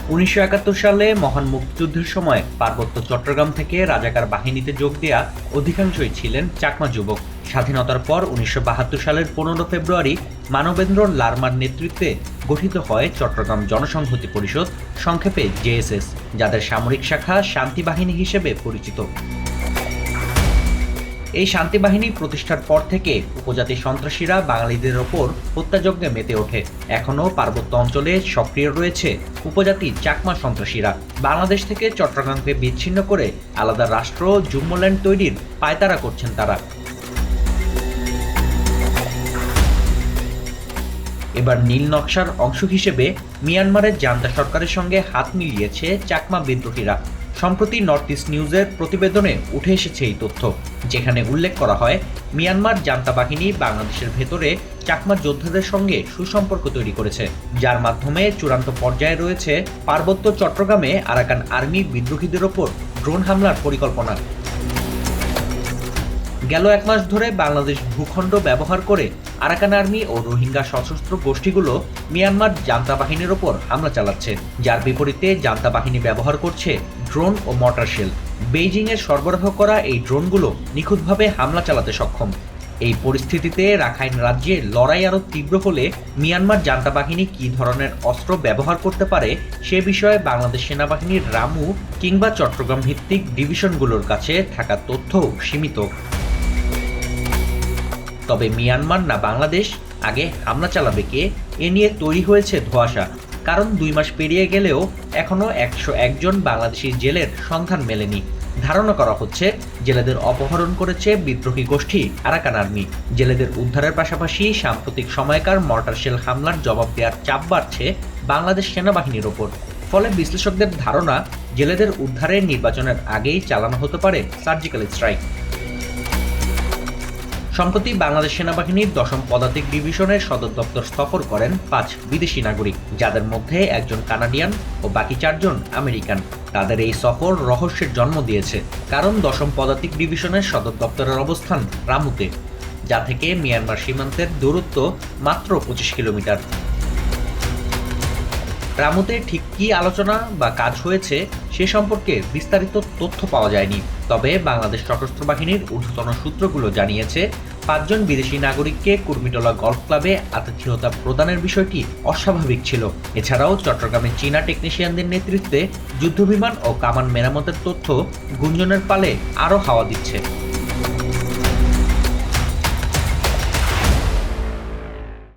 1971 সালে মহান মুক্তিযুদ্ধের সময় পার্বত্য চট্টগ্রাম থেকে রাজাকার বাহিনীতে যোগ দেয়া অধিকাংশই ছিলেন চাকমা যুবক। স্বাধীনতার পর 1972 সালের 15 ফেব্রুয়ারি মানবেন্দ্র লারমার নেতৃত্বে গঠিত হয় চট্টগ্রাম জনসংহতি পরিষদ, সংক্ষেপে জেএসএস, যাদের সামরিক শাখা শান্তি বাহিনী হিসেবে পরিচিত। এই শান্তি বাহিনী প্রতিষ্ঠার পর থেকে উপজাতি সন্ত্রাসীরা বাঙালিদের ওপর হত্যাযজ্ঞে মেতে ওঠে। এখনও পার্বত্য অঞ্চলে সক্রিয় রয়েছে উপজাতি চাকমা সন্ত্রাসীরা। বাংলাদেশ থেকে চট্টগ্রামকে বিচ্ছিন্ন করে আলাদা রাষ্ট্র জুম্মল্যান্ড তৈরির পায়তারা করছেন তারা। এবার নীল নকশার অংশ হিসেবে মিয়ানমারের জান্তা সরকারের সঙ্গে হাত মিলিয়েছে চাকমা বিদ্রোহীরা। সম্প্রতি নর্থ ইস্ট নিউজের প্রতিবেদনে উঠে এসেছে এই তথ্য, যেখানে উল্লেখ করা হয় মিয়ানমার জান্তা বাহিনী বাংলাদেশের ভেতরে চাকমা যোদ্ধাদের সঙ্গে সুসম্পর্ক তৈরি করেছে, যার মাধ্যমে চূড়ান্ত পর্যায়ে রয়েছে পার্বত্য চট্টগ্রামে আরাকান আর্মি বিদ্রোহীদের ওপর ড্রোন হামলার পরিকল্পনা। গেল এক মাস ধরে বাংলাদেশ ভূখণ্ড ব্যবহার করে আরাকান আর্মি ও রোহিঙ্গা সশস্ত্র গোষ্ঠীগুলো মিয়ানমার জান্তা বাহিনীর ওপর হামলা চালাচ্ছে, যার বিপরীতে জান্তা বাহিনী ব্যবহার করছে ড্রোন ও মর্টার শেল। বেইজিংয়ের সরবরাহ করা এই ড্রোনগুলো নিখুঁতভাবে হামলা চালাতে সক্ষম। এই পরিস্থিতিতে রাখাইন রাজ্যে লড়াই আরও তীব্র হলে মিয়ানমার জান্তা বাহিনী কী ধরনের অস্ত্র ব্যবহার করতে পারে সে বিষয়ে বাংলাদেশ সেনাবাহিনীর রামু কিংবা চট্টগ্রাম ভিত্তিক ডিভিশনগুলোর কাছে থাকা তথ্যও সীমিত। তবে মিয়ানমার না বাংলাদেশ, আগে হামলা চালাবে কে, এ নিয়ে তৈরি হয়েছে ধোঁয়াশা। কারণ 2 মাস পেরিয়ে গেলেও এখনও 101 জন বাংলাদেশি জেলের সন্ধান মেলেনি। ধারণা করা হচ্ছে জেলেদের অপহরণ করেছে বিদ্রোহী গোষ্ঠী আরাকান আর্মি। জেলেদের উদ্ধারের পাশাপাশি সাম্প্রতিক সময়কার মর্টার শেল হামলার জবাব দেওয়ার চাপ বাড়ছে বাংলাদেশ সেনাবাহিনীর ওপর। ফলে বিশ্লেষকদের ধারণা জেলেদের উদ্ধারে নির্বাচনের আগেই চালানো হতে পারে সার্জিক্যাল স্ট্রাইক। সম্প্রতি বাংলাদেশ সেনাবাহিনীর 10ম পদাতিক ডিভিশনের সদর দপ্তর সফর করেন 5 বিদেশি নাগরিক, যাদের মধ্যে একজন কানাডিয়ান ও বাকি 4 জন আমেরিকান। তাদের এই সফর রহস্যের জন্ম দিয়েছে, কারণ 10ম পদাতিক ডিভিশনের সদর দপ্তরের অবস্থান রামুতে, যা থেকে মিয়ানমার সীমান্তের দূরত্ব মাত্র 25 কিলোমিটার। রামুতে ঠিক কী আলোচনা বা কাজ হয়েছে সে সম্পর্কে বিস্তারিত তথ্য পাওয়া যায়নি। তবে বাংলাদেশ সশস্ত্র বাহিনীর ঊর্ধ্বতন সূত্রগুলো জানিয়েছে 5 জন বিদেশি নাগরিককে কুর্মিটোলা গলফ ক্লাবে আতিথেয়তা প্রদানের বিষয়টি অস্বাভাবিক ছিল। এছাড়াও চট্টগ্রামে চীনা টেকনিশিয়ানদের নেতৃত্বে যুদ্ধবিমান ও কামান মেরামতের তথ্য গুঞ্জনের পালে আরও হাওয়া দিচ্ছে।